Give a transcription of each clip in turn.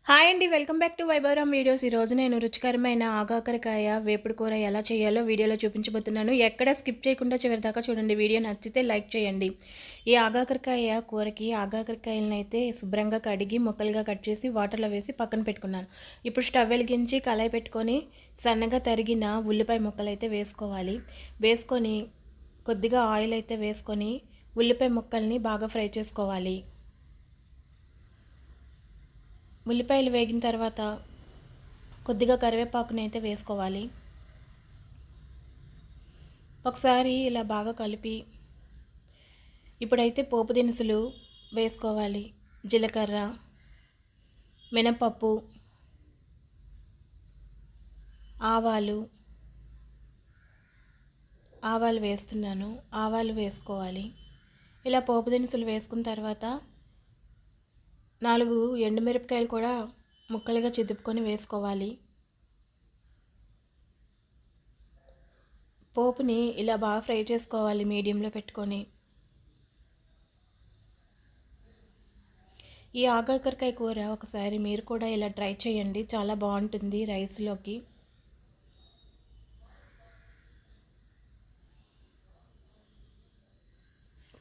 Hi అండి, welcome back to వైభవరామ్ videos. ఈరోజు నేను రుచికరమైన ఆగాకరకాయ వేపుడు కూర ఎలా చేయాలో వీడియోలో చూపించబోతున్నాను. ఎక్కడ స్కిప్ చేయకుండా చివరి దాకా చూడండి. వీడియో నచ్చితే లైక్ చేయండి. ఈ ఆగాకరకాయ కూరకి ఆగాకరకాయలను అయితే శుభ్రంగా కడిగి ముక్కలుగా కట్ చేసి వాటర్లో వేసి పక్కన పెట్టుకున్నాను. ఇప్పుడు స్టవ్ వెలిగించి కళాయి పెట్టుకొని సన్నగా తరిగిన ఉల్లిపాయ ముక్కలు అయితే వేసుకోవాలి. వేసుకొని కొద్దిగా ఆయిల్ అయితే వేసుకొని ఉల్లిపాయ ముక్కల్ని బాగా ఫ్రై చేసుకోవాలి. ఉల్లిపాయలు వేగిన తర్వాత కొద్దిగా కరివేపాకుని అయితే వేసుకోవాలి. ఒకసారి ఇలా బాగా కలిపి ఇప్పుడైతే పోపు దినుసులు వేసుకోవాలి. జీలకర్ర, మినపప్పు, ఆవాలు వేస్తున్నాను. ఆవాలు వేసుకోవాలి. ఇలా పోపు దినుసులు వేసుకున్న తర్వాత 4 ఎండుమిరపకాయలు కూడా ముక్కలుగా చిదుపుకొని వేసుకోవాలి. పోపుని ఇలా బాగా ఫ్రై చేసుకోవాలి మీడియంలో పెట్టుకొని. ఈ ఆగాకరకాయ కూర ఒకసారి మీరు కూడా ఇలా ట్రై చేయండి, చాలా బాగుంటుంది రైస్లోకి.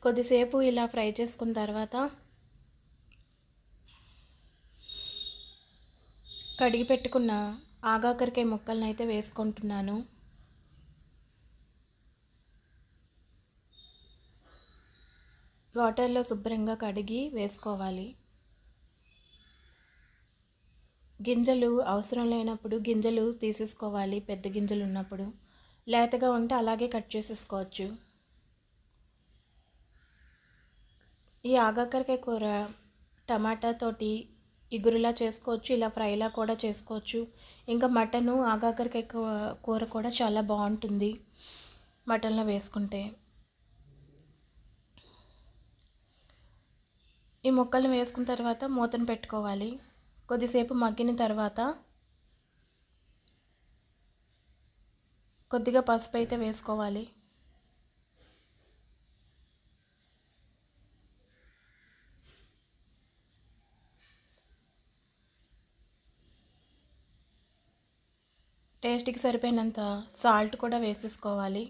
కొద్దిసేపు ఇలా ఫ్రై చేసుకున్న తర్వాత కడిగి పెట్టుకున్న ఆగాకరకాయ ముక్కలను అయితే వేసుకుంటున్నాను. వాటర్లో శుభ్రంగా కడిగి వేసుకోవాలి. గింజలు అవసరం లేనప్పుడు గింజలు తీసేసుకోవాలి. పెద్ద గింజలు ఉన్నప్పుడు, లేతగా ఉంటే అలాగే కట్ చేసేసుకోవచ్చు. ఈ ఆగాకరకాయ కూర టమాటా తోటి ఇగురులా చేసుకోవచ్చు, ఇలా ఫ్రైలా కూడా చేసుకోవచ్చు. ఇంకా మటను ఆగాకరకాయ కూర కూడా చాలా బాగుంటుంది మటన్లో వేసుకుంటే. ఈ ముక్కల్ని వేసుకున్న తర్వాత మూతను పెట్టుకోవాలి. కొద్దిసేపు మగ్గిన తర్వాత కొద్దిగా పసుపు అయితే వేసుకోవాలి. టేస్ట్కి సరిపోయినంత సాల్ట్ కూడా వేసేసుకోవాలి.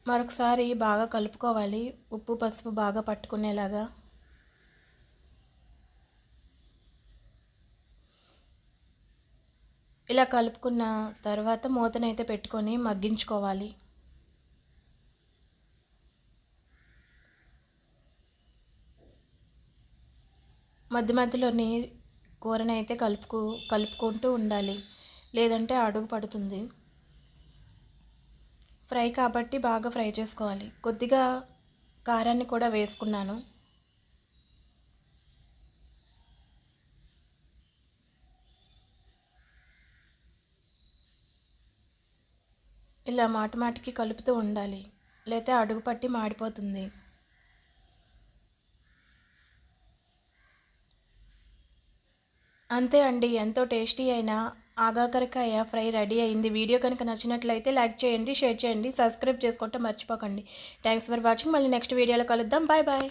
మరొకసారి బాగా కలుపుకోవాలి, ఉప్పు పసుపు బాగా పట్టుకునేలాగా. ఇలా కలుపుకున్న తర్వాత మూతనైతే పెట్టుకొని మగ్గించుకోవాలి. మధ్య మధ్యలోని కూరనైతే కలుపుకుంటూ ఉండాలి, లేదంటే అడుగు పడుతుంది. ఫ్రై కాబట్టి బాగా ఫ్రై చేసుకోవాలి. కొద్దిగా కారాన్ని కూడా వేసుకున్నాను. ఇలా మాటికి కలుపుతూ ఉండాలి, లేతే అడుగు పట్టి మాడిపోతుంది. అంతే అండి, ఎంతో టేస్టీ అయిన ఆగాకరకాయ ఫ్రై రెడీ అయింది. వీడియో కనుక నచ్చినట్లయితే లైక్ చేయండి, షేర్ చేయండి, సబ్స్క్రైబ్ చేసుకోవటం మర్చిపోకండి. Thanks for watching. మళ్ళీ నెక్స్ట్ వీడియోలో కలుద్దాం. Bye bye.